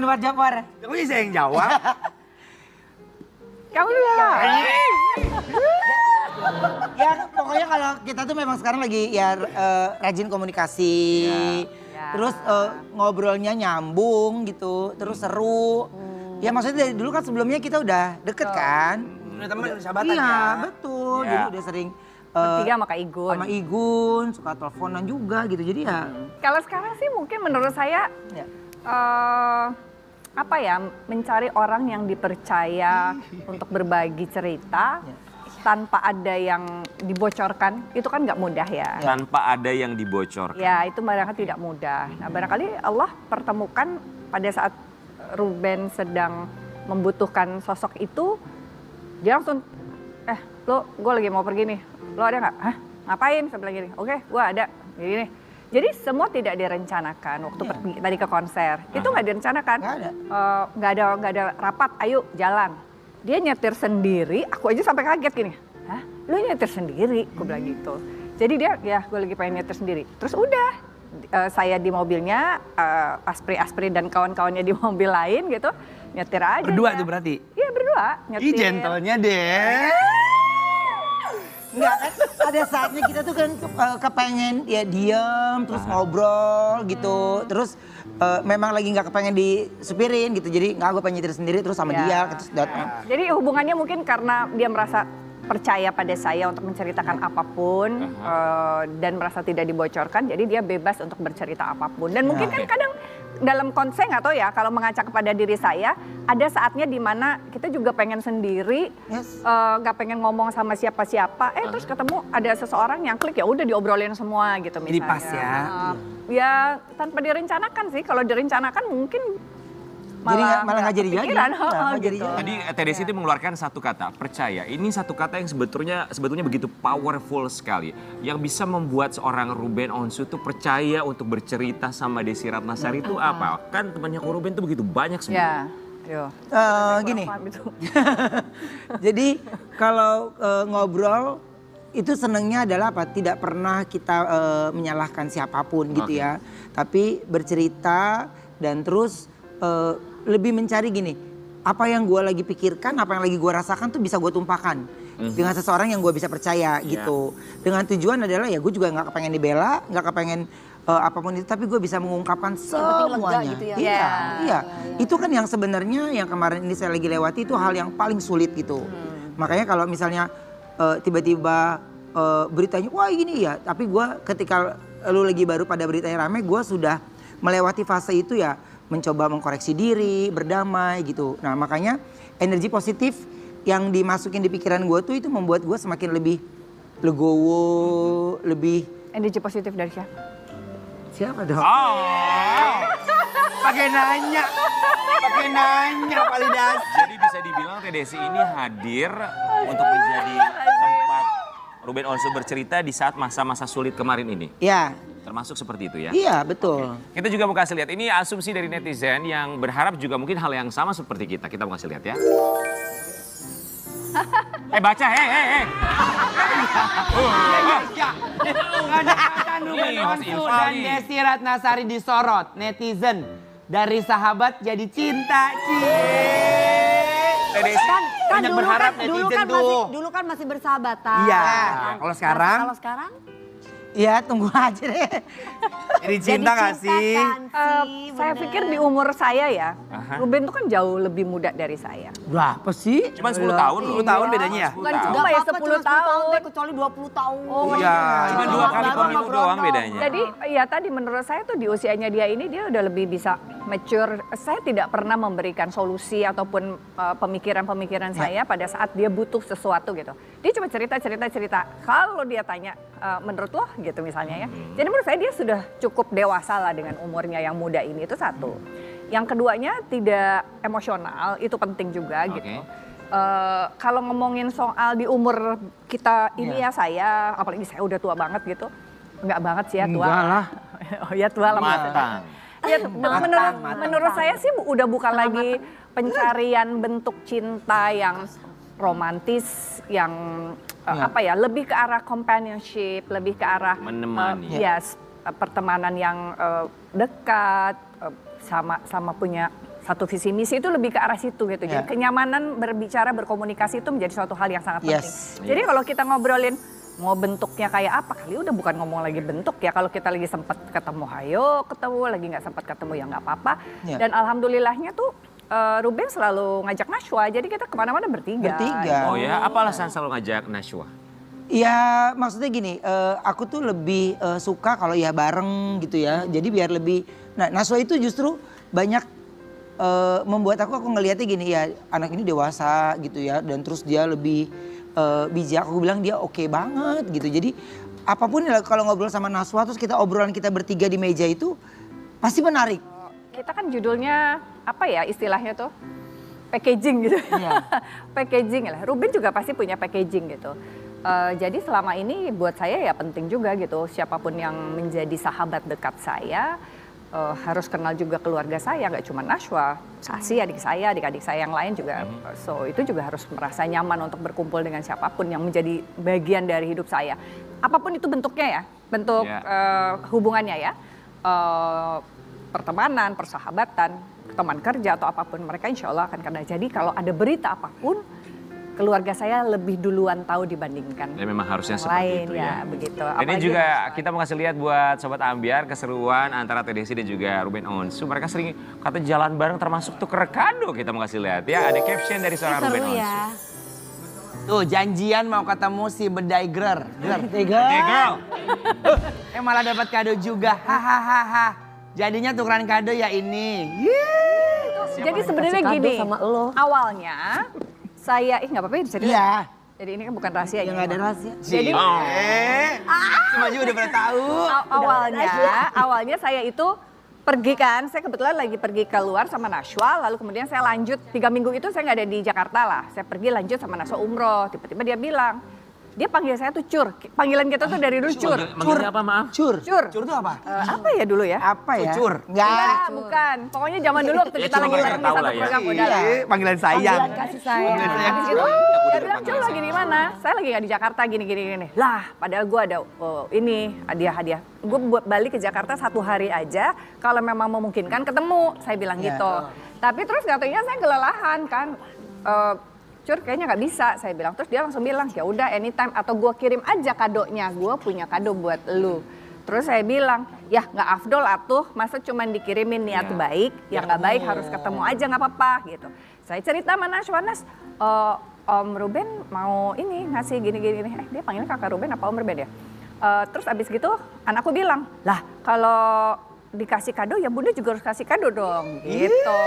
Anwar Jafar. Kok bisa yang jawab? Kamu dulu. Ya pokoknya kalau kita tuh memang sekarang lagi ya rajin komunikasi. Ya. Terus ngobrolnya nyambung gitu, terus seru. Ya maksudnya dari dulu kan sebelumnya kita udah deket kan. Udah teman, udah sahabatan Iya ya. betul, Ya. dulu udah sering Bertiga sama Kak Igun. sama Igun, suka teleponan juga gitu. Jadi ya Kalau sekarang sih mungkin menurut saya ya. apa ya, mencari orang yang dipercaya untuk berbagi cerita tanpa ada yang dibocorkan, itu kan nggak mudah ya. Tanpa ada yang dibocorkan. Ya itu barangkali tidak mudah. Nah barangkali Allah pertemukan pada saat Ruben sedang membutuhkan sosok itu, dia langsung, lo gue lagi mau pergi nih, lo ada nggak? Hah? Ngapain? Saya bilang gini, oke gue ada, gini nih. Jadi semua tidak direncanakan waktu pergi tadi ke konser. Itu nggak direncanakan. Nggak ada. Nggak ada rapat, ayo jalan. Dia nyetir sendiri, aku aja sampai kaget gini. Hah? Lu nyetir sendiri? Aku bilang gitu. Jadi dia, ya gue lagi pengen nyetir sendiri. Terus udah, saya di mobilnya, Aspri dan kawan-kawannya di mobil lain gitu. Nyetir aja. Berdua dia. tuh berarti? Iya berdua, nyetir. Ih gentlenya deh. Enggak kan, ada saatnya kita tuh kan kepengen ya diem, terus ngobrol gitu. Terus memang lagi nggak kepengen disupirin gitu, jadi nggak, gue pengen nyetir sendiri terus sama dia. Terus datang. Jadi hubungannya mungkin karena dia merasa percaya pada saya untuk menceritakan apapun dan merasa tidak dibocorkan, jadi dia bebas untuk bercerita apapun. Dan mungkin kan kadang dalam konsep nggak tahu ya, kalau mengacak kepada diri saya, ada saatnya di mana kita juga pengen sendiri, nggak pengen ngomong sama siapa-siapa, terus ketemu ada seseorang yang klik, ya udah diobrolin semua gitu misalnya. Jadi pas ya. Ya tanpa direncanakan sih, kalau direncanakan mungkin Jadi malah nggak jadi jadi. kepikiran, Nggak jadi gitu. jadi. Tadi TDC itu mengeluarkan satu kata, percaya. Ini satu kata yang sebetulnya begitu powerful sekali. Yang bisa membuat seorang Ruben Onsu tuh percaya untuk bercerita sama Desi Ratnasari itu apa? Kan temannya Ruben tuh begitu banyak semua. Ya, Gini, jadi kalau ngobrol itu senangnya adalah apa? Tidak pernah kita menyalahkan siapapun gitu ya. Tapi bercerita dan terus lebih mencari gini, apa yang gue lagi pikirkan, apa yang lagi gue rasakan tuh bisa gue tumpahkan dengan seseorang yang gue bisa percaya gitu. Dengan tujuan adalah ya gue juga nggak kepengen dibela, nggak kepengen apapun itu, tapi gue bisa mengungkapkan semuanya. Gitu ya. Iya. Itu kan yang sebenarnya yang kemarin ini saya lagi lewati itu hal yang paling sulit gitu. Makanya kalau misalnya tiba-tiba beritanya, wah gini ya, tapi gue ketika lu lagi baru pada beritanya rame, gue sudah melewati fase itu ya, mencoba mengkoreksi diri, berdamai gitu. Nah makanya energi positif yang dimasukin di pikiran gue tuh itu membuat gue semakin lebih legowo, lebih... Energi positif dari siapa? Siapa dong? Pakai nanya validasi. Jadi bisa dibilang TDC ini hadir untuk menjadi tempat Ruben Onsu bercerita di saat masa-masa sulit kemarin ini. Ya. Termasuk seperti itu ya? Iya betul. Kita juga mau kasih lihat, ini asumsi dari netizen yang berharap juga mungkin hal yang sama seperti kita. Kita mau kasih lihat ya. Baca, Nggak ada kata Ruben Onsu dan Desi Ratnasari disorot netizen. Dari sahabat jadi cinta. Kan banyak dulu berharap kan netizen tuh. dulu kan masih bersahabatan. Iya. Kalau sekarang? Kalau sekarang? Ya tunggu aja deh. Jadi cinta gak sih? Saya pikir di umur saya ya, Ruben tuh kan jauh lebih muda dari saya. Berapa sih? Cuma 10 tahun. 10 tahun bedanya ya? Bukan Gak cuma ya apa-apa, 10 tahun. deh, kecuali 20 tahun. Iya. Cuma 2 kali pemilu doang bedanya. Jadi ya tadi menurut saya tuh di usianya dia ini dia udah lebih bisa mature. Saya tidak pernah memberikan solusi ataupun pemikiran-pemikiran saya pada saat dia butuh sesuatu gitu. Dia cuma cerita. Kalau dia tanya menurut lo gitu misalnya ya. Jadi menurut saya dia sudah cukup dewasa lah dengan umurnya yang muda ini, itu satu. Yang keduanya tidak emosional, itu penting juga gitu. Kalau ngomongin soal di umur kita ini ya saya, apalagi saya udah tua banget gitu. Enggak banget sih ya tua. Enggak lah. Oh ya tua lah. Matang. Ya, menurut saya sih udah bukan lagi pencarian bentuk cinta yang romantis, yang apa ya, lebih ke arah companionship, lebih ke arah menemani. pertemanan yang dekat, sama punya satu visi misi itu lebih ke arah situ gitu. Jadi kenyamanan berbicara, berkomunikasi itu menjadi suatu hal yang sangat penting. Jadi kalau kita ngobrolin mau bentuknya kayak apa, kali udah bukan ngomong lagi bentuk ya. Kalau kita lagi sempat ketemu, ayo ketemu, lagi nggak sempat ketemu ya nggak apa-apa. Dan alhamdulillahnya tuh Ruben selalu ngajak Nashwa, jadi kita kemana-mana bertiga. Oh ya, apa alasan selalu ngajak Nashwa? Ya maksudnya gini, aku tuh lebih suka kalau ya bareng gitu ya. Jadi biar lebih, nah Nashwa itu justru banyak membuat aku ngelihatnya gini ya, anak ini dewasa gitu ya, dan terus dia lebih bijak. Aku bilang dia oke banget gitu. Jadi apapun kalau ngobrol sama Nashwa terus kita obrolan kita bertiga di meja itu pasti menarik. Kita kan judulnya apa ya istilahnya tuh, packaging gitu. Packaging lah. Ruben juga pasti punya packaging gitu. Jadi selama ini buat saya ya penting juga gitu, siapapun yang menjadi sahabat dekat saya harus kenal juga keluarga saya, nggak cuma Nashwa, Sasi adik saya, adik-adik saya yang lain juga. So itu juga harus merasa nyaman untuk berkumpul dengan siapapun yang menjadi bagian dari hidup saya. Apapun itu bentuknya ya, bentuk hubungannya ya, pertemanan, persahabatan, teman kerja atau apapun, mereka insya Allah akan kena. Jadi kalau ada berita apapun, keluarga saya lebih duluan tahu dibandingkan Ya memang harusnya yang seperti lain itu ya, ya. begitu. Ini Apalagi juga kita mau kasih lihat buat Sobat Ambiar keseruan antara Teh Desi dan juga Ruben Onsu. Mereka sering kata jalan bareng termasuk tuker kado, kita mau kasih lihat ya. Ada caption dari seorang Ruben Seru Onsu. ya. Tuh janjian mau ketemu si bedaiger. Girl. Malah dapat kado juga. Hahaha. Jadinya tukeran kado ya ini. Jadi sebenarnya Kasih kado gini, sama lo. awalnya saya, nggak apa-apa ya diceritain. Iya. Jadi ini kan bukan rahasia Yang ya. ada rahasia. Jadi Cuma juga udah pernah tahu. awalnya saya itu pergi kan, saya kebetulan lagi pergi keluar sama Nashwa, lalu kemudian saya lanjut 3 minggu itu saya nggak ada di Jakarta lah. Saya pergi lanjut sama Nashwa umroh, tiba-tiba dia bilang, dia panggil saya tuh Cur, panggilan kita tuh dari dulu Cur. Manggilnya apa maaf? Cur. Cur. Cur itu apa? Apa ya dulu ya? Apa ya? Cucur. Enggak. Bukan. Pokoknya zaman dulu waktu Ya, kita cuma lagi mereka bareng di tahu satu lah ya. program udah lah. Panggilan sayang. Kasih sayang. Habis itu dia bilang, Cul lagi di mana? Saya lagi nggak di Jakarta gini. Lah, padahal gue ada ini hadiah. Gue buat balik ke Jakarta 1 hari aja. Kalau memang memungkinkan ketemu, saya bilang gitu. Tapi terus katanya saya kelelahan kan. Cur kayaknya nggak bisa, saya bilang. Terus dia langsung bilang, ya udah anytime atau gue kirim aja kadonya. Gue punya kado buat lu. Terus saya bilang, ya nggak afdol atuh, masa cuman dikirimin niat baik, yang nggak baik harus ketemu aja nggak apa-apa gitu. Saya cerita sama Nashwa, Om Ruben mau ini ngasih gini-gini. Dia panggilnya kakak Ruben apa Om Ruben ya? Terus abis gitu anakku bilang, lah kalau dikasih kado ya bunda juga harus kasih kado dong gitu.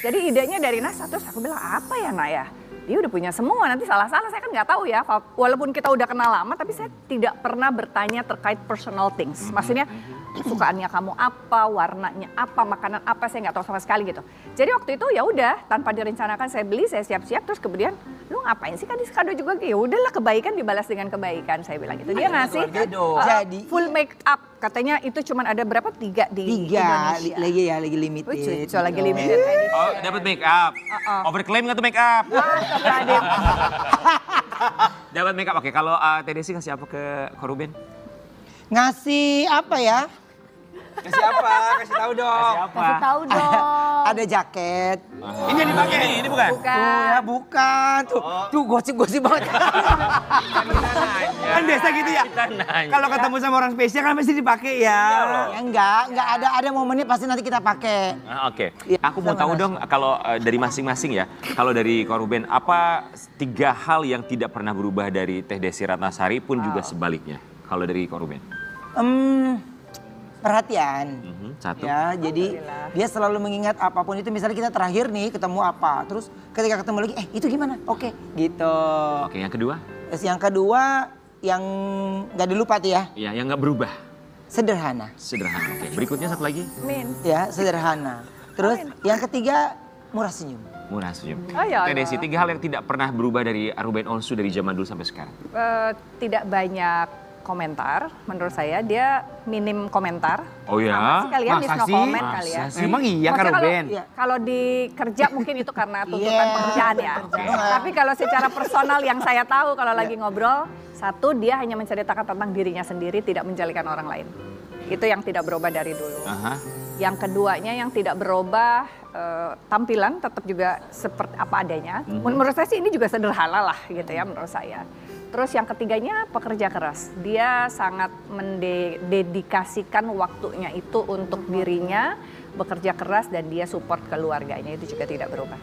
Jadi idenya dari Nas, terus aku bilang apa ya Nak ya? Dia udah punya semua, nanti salah-salah saya kan nggak tahu ya. Walaupun kita udah kenal lama, tapi saya tidak pernah bertanya terkait personal things. Maksudnya sukaannya kamu apa, warnanya apa, makanan apa, saya nggak tahu sama sekali gitu. Jadi waktu itu ya udah tanpa direncanakan saya beli, saya siap-siap, terus kemudian lu ngapain sih kasih kado juga? Ya udahlah kebaikan dibalas dengan kebaikan, saya bilang gitu. Dia ngasih Jadi full make up, katanya itu cuman ada berapa 3 di 3 Indonesia. lagi limited. Lucu, lagi limited edition. Oh, dapat make up. Overclaim nggak tuh make up? Astagfirullahaladzim. Dapat make up. Oke, kalau Teh Desi kasih apa ke Ruben? Ngasih apa ya? Kasih apa? Kasih tahu dong. Kasih tahu dong. Ada jaket. Ini yang dipakai. Ini bukan? Bukan. Bukan. Tuh gosip-gosip banget. Kan biasa gitu ya. Kita nanya. Kalau ketemu sama orang spesial kan pasti dipakai ya. Ya enggak ada momennya pasti nanti kita pakai. Oke, Iya, aku mau sama tahu Nashwa. dong kalau dari masing-masing ya. Kalau dari Ruben, apa 3 hal yang tidak pernah berubah dari Teh Desi Ratnasari pun juga sebaliknya? Kalau dari Ruben? Perhatian. 1. Ya, jadi dia selalu mengingat apapun itu. Misalnya kita terakhir nih ketemu apa, terus ketika ketemu lagi, itu gimana? Oke, gitu. Oke, yang kedua? Terus yang kedua, yang nggak dilupa tuh ya, Ya, yang nggak berubah. sederhana. Sederhana. Oke, berikutnya satu lagi. Ya, sederhana. Terus yang ketiga, murah senyum. Murah senyum. Oh, ya Teh Allah. Desi, 3 hal yang tidak pernah berubah dari Ruben Onsu dari zaman dulu sampai sekarang. Tidak banyak komentar, menurut saya dia minim komentar. Oh ya? Sama sih kali ya, Masa miss no sih? comment kali ya. Masa sih? Memang iya kan Maksudnya Ruben? kalau di kerja mungkin itu karena tuntutan Iya, pekerjaan ya. Tapi kalau secara personal yang saya tahu kalau lagi ngobrol, satu dia hanya menceritakan tentang dirinya sendiri, tidak menjalikan orang lain. Itu yang tidak berubah dari dulu. Aha. Yang keduanya yang tidak berubah, tampilan tetap juga seperti apa adanya. Menurut saya sih ini juga sederhana lah gitu ya menurut saya. Terus yang ketiganya pekerja keras. Dia sangat mendedikasikan waktunya itu untuk dirinya, bekerja keras dan dia support keluarganya, itu juga tidak berubah.